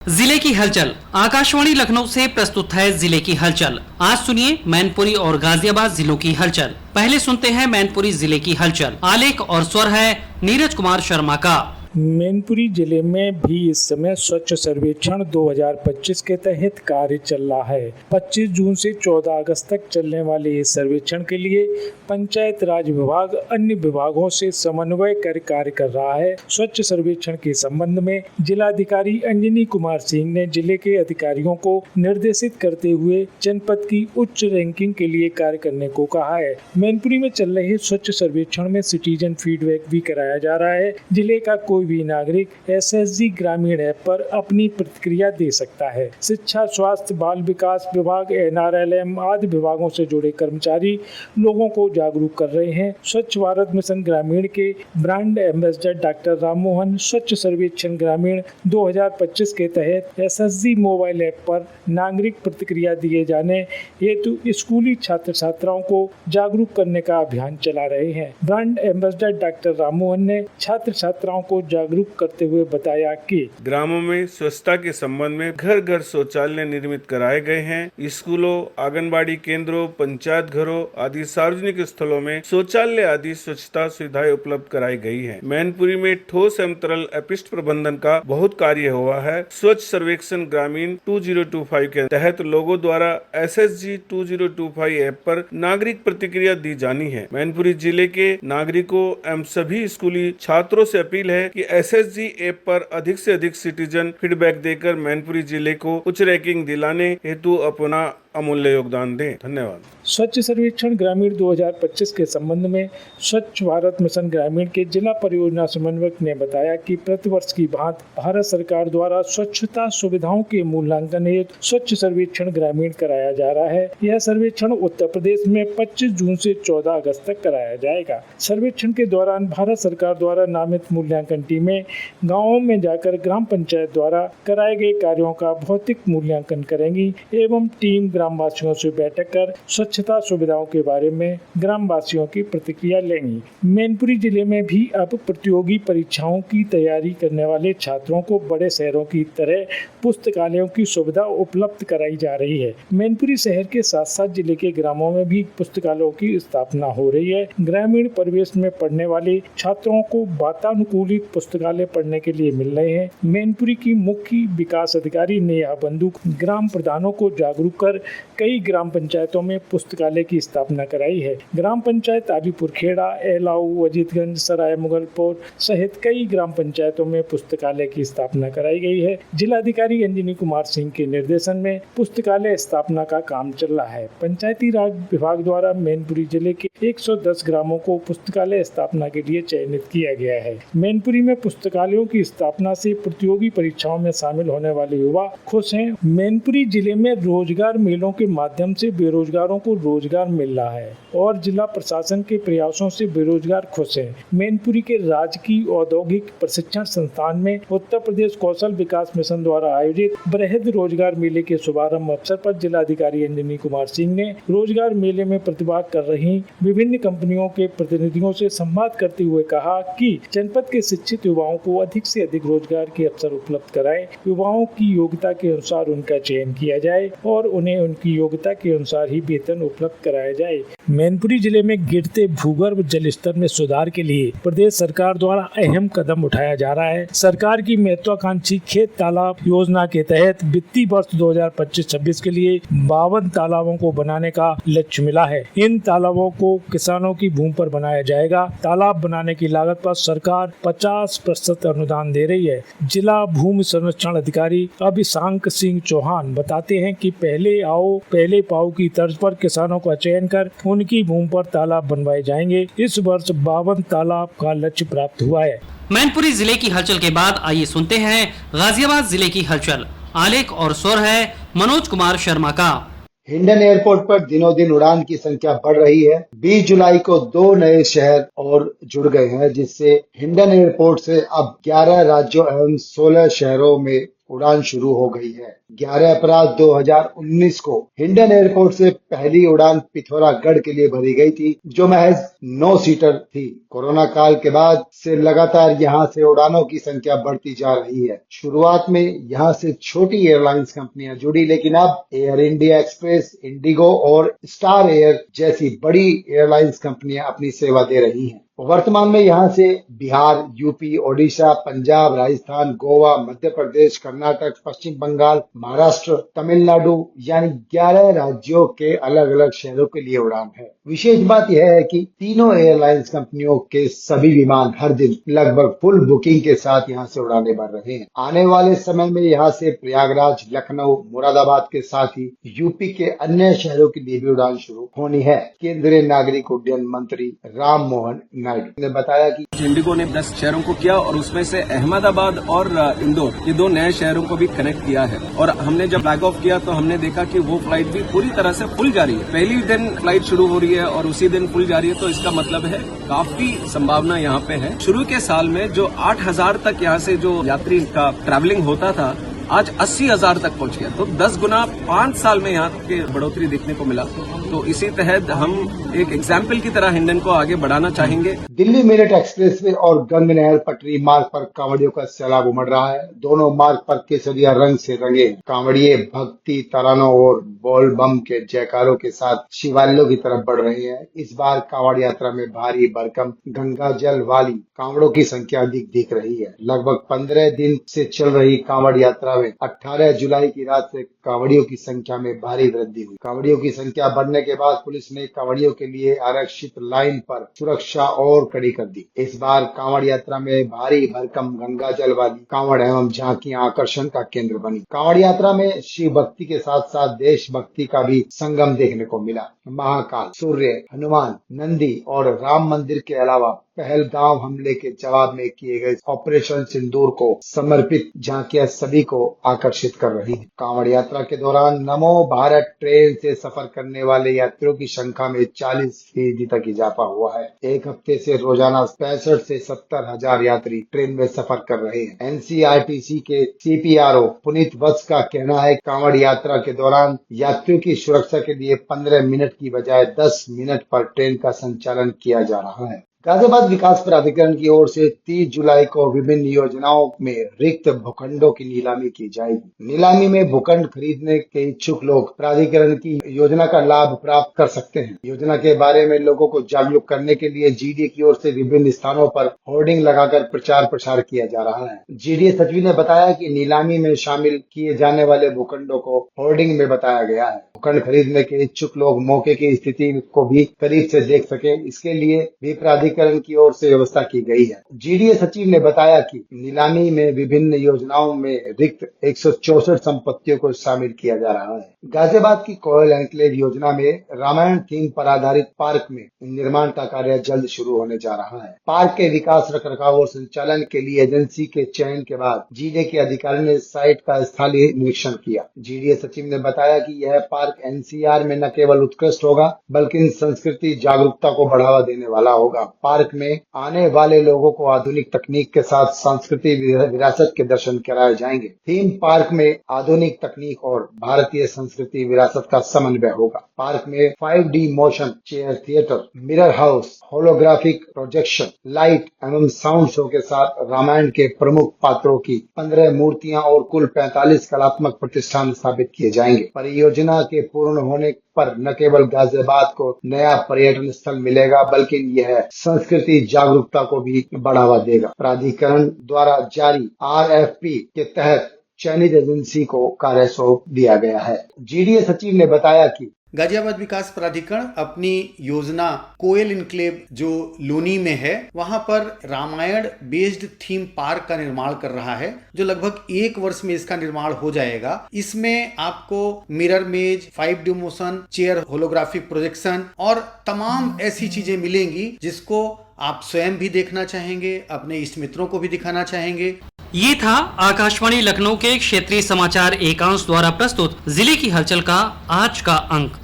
जिले की हलचल। आकाशवाणी लखनऊ से प्रस्तुत है जिले की हलचल। आज सुनिए मैनपुरी और गाजियाबाद जिलों की हलचल। पहले सुनते हैं मैनपुरी जिले की हलचल। आलेख और स्वर है नीरज कुमार शर्मा का। मैनपुरी जिले में भी इस समय स्वच्छ सर्वेक्षण 2025 के तहत कार्य चल रहा है। 25 जून से 14 अगस्त तक चलने वाले इस सर्वेक्षण के लिए पंचायत राज विभाग अन्य विभागों से समन्वय कर कार्य कर रहा है। स्वच्छ सर्वेक्षण के संबंध में जिलाधिकारी अंजनी कुमार सिंह ने जिले के अधिकारियों को निर्देशित करते हुए जनपद की उच्च रैंकिंग के लिए कार्य करने को कहा है। मैनपुरी में चल रहे स्वच्छ सर्वेक्षण में सिटीजन फीडबैक भी कराया जा रहा है। जिले का कोई भी नागरिक SSG ग्रामीण ऐप पर अपनी प्रतिक्रिया दे सकता है। शिक्षा, स्वास्थ्य, बाल विकास विभाग, NRLM आदि विभागों से जुड़े कर्मचारी लोगों को जागरूक कर रहे हैं। स्वच्छ भारत मिशन ग्रामीण के ब्रांड एम्बेसडर डॉक्टर राममोहन स्वच्छ सर्वेक्षण ग्रामीण 2025 के तहत SSG मोबाइल ऐप पर नागरिक प्रतिक्रिया दिए जाने हेतु स्कूली छात्र छात्राओं को जागरूक करने का अभियान चला रहे हैं। ब्रांड एम्बेसडर डॉक्टर राममोहन ने छात्र छात्राओं को जागरूक करते हुए बताया कि ग्रामों में स्वच्छता के संबंध में घर घर शौचालय निर्मित कराए गए हैं। स्कूलों, आंगनबाड़ी केंद्रों, पंचायत घरों आदि सार्वजनिक स्थलों में शौचालय आदि स्वच्छता सुविधाएं उपलब्ध कराई गई हैं। मैनपुरी में ठोस एवं तरल अपशिष्ट प्रबंधन का बहुत कार्य हुआ है। स्वच्छ सर्वेक्षण ग्रामीण 2025 के तहत लोगों द्वारा SSG 2025 ऐप पर नागरिक प्रतिक्रिया दी जानी है। मैनपुरी जिले के नागरिकों एवं सभी स्कूली छात्रों से अपील है कि SSG ऐप पर अधिक से अधिक सिटीजन फीडबैक देकर मैनपुरी जिले को उच्च रैंकिंग दिलाने हेतु अपना अमूल्य योगदान दें। धन्यवाद। स्वच्छ सर्वेक्षण ग्रामीण 2025 के संबंध में स्वच्छ भारत मिशन ग्रामीण के जिला परियोजना समन्वयक ने बताया कि प्रतिवर्ष की भांति भारत सरकार द्वारा स्वच्छता सुविधाओं के मूल्यांकन हेतु स्वच्छ सर्वेक्षण ग्रामीण कराया जा रहा है। यह सर्वेक्षण उत्तर प्रदेश में 25 जून से 14 अगस्त तक कराया जाएगा। सर्वेक्षण के दौरान भारत सरकार द्वारा नामित मूल्यांकन टीमें गाँवों में जाकर ग्राम पंचायत द्वारा कराए गए कार्यों का भौतिक मूल्यांकन करेंगी एवं टीम ग्रामवासियों से बैठक कर स्वच्छता सुविधाओं के बारे में ग्रामवासियों की प्रतिक्रिया लेंगी। मैनपुरी जिले में भी अब प्रतियोगी परीक्षाओं की तैयारी करने वाले छात्रों को बड़े शहरों की तरह पुस्तकालयों की सुविधा उपलब्ध कराई जा रही है। मैनपुरी शहर के साथ साथ जिले के ग्रामों में भी पुस्तकालयों की स्थापना हो रही है। ग्रामीण परिवेश में पढ़ने वाले छात्रों को वातानुकूलित पुस्तकालय पढ़ने के लिए मिल रहे हैं। मैनपुरी की मुख्य विकास अधिकारी नेहा बंदूक ग्राम प्रधानों को जागरूक कर कई ग्राम पंचायतों में पुस्तकालय की स्थापना कराई है। ग्राम पंचायत आदिपुर खेड़ा, एलाऊ, अजीतगंज, सराय मुगलपुर सहित कई ग्राम पंचायतों में पुस्तकालय की स्थापना कराई गई है। जिलाधिकारी अंजनी कुमार सिंह के निर्देशन में पुस्तकालय स्थापना का काम चल रहा है। पंचायती राज विभाग द्वारा मैनपुरी जिले के 110 ग्रामों को पुस्तकालय स्थापना के लिए चयनित किया गया है। मैनपुरी में पुस्तकालयों की स्थापना से प्रतियोगी परीक्षाओं में शामिल होने वाले युवा खुश हैं। मैनपुरी जिले में रोजगार मेलों के माध्यम से बेरोजगारों को रोजगार मिल रहा है और जिला प्रशासन के प्रयासों से बेरोजगार खुश हैं। मैनपुरी के राजकीय औद्योगिक प्रशिक्षण संस्थान में उत्तर प्रदेश कौशल विकास मिशन द्वारा आयोजित बृहद रोजगार मेले के शुभारंभ अवसर पर जिलाधिकारी अंजनी कुमार सिंह ने रोजगार मेले में प्रतिभाग कर रही विभिन्न कंपनियों के प्रतिनिधियों से संवाद करते हुए कहा कि जनपद के शिक्षित युवाओं को अधिक से अधिक रोजगार के अवसर उपलब्ध कराएं, युवाओं की योग्यता के अनुसार उनका चयन किया जाए और उन्हें उनकी योग्यता के अनुसार ही वेतन उपलब्ध कराया जाए। मैनपुरी जिले में गिरते भूगर्भ जल स्तर में सुधार के लिए प्रदेश सरकार द्वारा अहम कदम उठाया जा रहा है। सरकार की महत्वाकांक्षी खेत तालाब योजना के तहत वित्तीय वर्ष 2025-26 के लिए 52 तालाबों को बनाने का लक्ष्य मिला है। इन तालाबों को किसानों की भूमि पर बनाया जाएगा। तालाब बनाने की लागत पर सरकार 50% अनुदान दे रही है। जिला भूमि संरक्षण अधिकारी अभिशांक सिंह चौहान बताते हैं कि पहले आओ पहले पाओ की तर्ज पर किसानों का चयन कर उनकी भूमि पर तालाब बनवाए जाएंगे। इस वर्ष 52 तालाब का लक्ष्य प्राप्त हुआ है। मैनपुरी जिले की हलचल के बाद आइए सुनते हैं गाजियाबाद जिले की हलचल। आलेख और स्वर है मनोज कुमार शर्मा का। हिंडन एयरपोर्ट पर दिनों दिन उड़ान की संख्या बढ़ रही है। 20 जुलाई को 2 नए शहर और जुड़ गए हैं, जिससे हिंडन एयरपोर्ट से अब 11 राज्यों एवं 16 शहरों में उड़ान शुरू हो गई है। 11 अप्रैल 2019 को हिंडन एयरपोर्ट से पहली उड़ान पिथौरागढ़ के लिए भरी गई थी, जो महज 9 सीटर थी। कोरोना काल के बाद से लगातार यहां से उड़ानों की संख्या बढ़ती जा रही है। शुरुआत में यहां से छोटी एयरलाइंस कंपनियां जुड़ी, लेकिन अब एयर इंडिया एक्सप्रेस, इंडिगो और स्टार एयर जैसी बड़ी एयरलाइंस कंपनियां अपनी सेवा दे रही हैं। वर्तमान में यहां से बिहार, यूपी, ओडिशा, पंजाब, राजस्थान, गोवा, मध्य प्रदेश, कर्नाटक, पश्चिम बंगाल, महाराष्ट्र, तमिलनाडु यानी 11 राज्यों के अलग अलग शहरों के लिए उड़ान है। विशेष बात यह है कि तीनों एयरलाइंस कंपनियों के सभी विमान हर दिन लगभग फुल बुकिंग के साथ यहां से उड़ानें भर रहे हैं। आने वाले समय में यहां से प्रयागराज, लखनऊ, मुरादाबाद के साथ ही यूपी के अन्य शहरों के लिए भी उड़ान शुरू होनी है। केंद्रीय नागरिक उड्डयन मंत्री राम मोहन नायडू ने बताया कि इंडिगो ने 10 शहरों को किया और उसमें से अहमदाबाद और इंदौर ये 2 नए शहरों को भी कनेक्ट किया है। और हमने जब फ्लैग ऑफ किया तो हमने देखा कि वो फ्लाइट भी पूरी तरह से फुल जा रही है। पहली दिन फ्लाइट शुरू हो रही है और उसी दिन फुल जा रही है, तो इसका मतलब है काफी संभावना यहाँ पे है। शुरू के साल में जो 8,000 तक यहाँ से जो यात्री का ट्रैवलिंग होता था, आज 80,000 तक पहुंच गया। तो 10 गुना 5 साल में यहाँ के बढ़ोतरी देखने को मिला। तो इसी तहत हम एक एग्जाम्पल की तरह हिंडन को आगे बढ़ाना चाहेंगे। दिल्ली मेरठ एक्सप्रेसवे और गंग नहर पटरी मार्ग पर कांवड़ियों का सैलाब उमड़ रहा है। दोनों मार्ग पर केसरिया रंग से रंगे कांवड़िए भक्ति तरानों और बोल बम के जयकारों के साथ शिवालयों की तरफ बढ़ रहे हैं। इस बार कांवड़ यात्रा में भारी भरकम गंगा जल वाली कांवड़ों की संख्या अधिक दिख रही है। लगभग 15 दिन से चल रही कांवड़ यात्रा में 18 जुलाई की रात से कांवड़ियों की संख्या में भारी वृद्धि हुई। कांवड़ियों की संख्या बढ़ने के बाद पुलिस ने कांवड़ियों के लिए आरक्षित लाइन पर सुरक्षा और कड़ी कर दी। इस बार कांवड़ यात्रा में भारी भरकम गंगा जल वाली कांवड़ एवं झांकियां आकर्षण का केंद्र बनी। कांवड़ यात्रा में शिव भक्ति के साथ साथ देशभक्ति का भी संगम देखने को मिला। महाकाल, सूर्य, हनुमान, नंदी और राम मंदिर के अलावा पहलगाम हमले के जवाब में किए गए ऑपरेशन सिंदूर को समर्पित झांकियां सभी को आकर्षित कर रही हैं। कांवड़ यात्रा के दौरान नमो भारत ट्रेन से सफर करने वाले यात्रियों की संख्या में 40% तक इजाफा हुआ है। एक हफ्ते से रोजाना 65 से 70 हजार यात्री ट्रेन में सफर कर रहे हैं। एनसीआरटीसी के CPRO पुनीत वत्स का कहना है, कांवड़ यात्रा के दौरान यात्रियों की सुरक्षा के लिए 15 मिनट की बजाय 10 मिनट पर ट्रेन का संचालन किया जा रहा है। गाजियाबाद विकास प्राधिकरण की ओर से 30 जुलाई को विभिन्न योजनाओं में रिक्त भूखंडों की नीलामी की जाएगी। नीलामी में भूखंड खरीदने के इच्छुक लोग प्राधिकरण की योजना का लाभ प्राप्त कर सकते हैं। योजना के बारे में लोगों को जागरूक करने के लिए GDA की ओर से विभिन्न स्थानों पर होर्डिंग लगाकर प्रचार प्रसार किया जा रहा है। GDA सचिव ने बताया कि नीलामी में शामिल किए जाने वाले भूखंडों को होर्डिंग में बताया गया है। भूखंड खरीदने के इच्छुक लोग मौके की स्थिति को भी करीब से देख सके, इसके लिए भी प्राधिकरण की ओर से व्यवस्था की गई है। GDA सचिव ने बताया कि नीलामी में विभिन्न योजनाओं में रिक्त 164 संपत्तियों को शामिल किया जा रहा है। गाजियाबाद की कोयल एन्क्लेव योजना में रामायण थीम पर आधारित पार्क में निर्माण का कार्य जल्द शुरू होने जा रहा है। पार्क के विकास, रखरखाव और संचालन के लिए एजेंसी के चयन के बाद GDA के अधिकारी ने साइट का स्थलीय निरीक्षण किया। GDA सचिव ने बताया कि यह पार्क NCR में न केवल उत्कृष्ट होगा बल्कि संस्कृति जागरूकता को बढ़ावा देने वाला होगा। पार्क में आने वाले लोगों को आधुनिक तकनीक के साथ सांस्कृतिक विरासत के दर्शन कराए जाएंगे। थीम पार्क में आधुनिक तकनीक और भारतीय संस्कृति विरासत का समन्वय होगा। पार्क में 5D motion chair theatre, mirror house, holographic projection, light एवं साउंड शो के साथ रामायण के प्रमुख पात्रों की 15 मूर्तियां और कुल 45 कलात्मक प्रतिष्ठान स्थापित किए जाएंगे। परियोजना के पूर्ण होने पर न केवल गाजियाबाद को नया पर्यटन स्थल मिलेगा बल्कि यह संस्कृति जागरूकता को भी बढ़ावा देगा। प्राधिकरण द्वारा जारी RFP के तहत चयनित एजेंसी को कार्य सौंप दिया गया है। GDA सचिव ने बताया कि गाजियाबाद विकास प्राधिकरण अपनी योजना कोयल इनक्लेव जो लूनी में है वहां पर रामायण बेस्ड थीम पार्क का निर्माण कर रहा है, जो लगभग 1 वर्ष में इसका निर्माण हो जाएगा। इसमें आपको मिरर मेज, 5D motion chair, holographic projection और तमाम ऐसी चीजें मिलेंगी जिसको आप स्वयं भी देखना चाहेंगे, अपने इष्ट मित्रों को भी दिखाना चाहेंगे। ये था आकाशवाणी लखनऊ के क्षेत्रीय समाचार एकांश द्वारा प्रस्तुत जिले की हलचल का आज का अंक।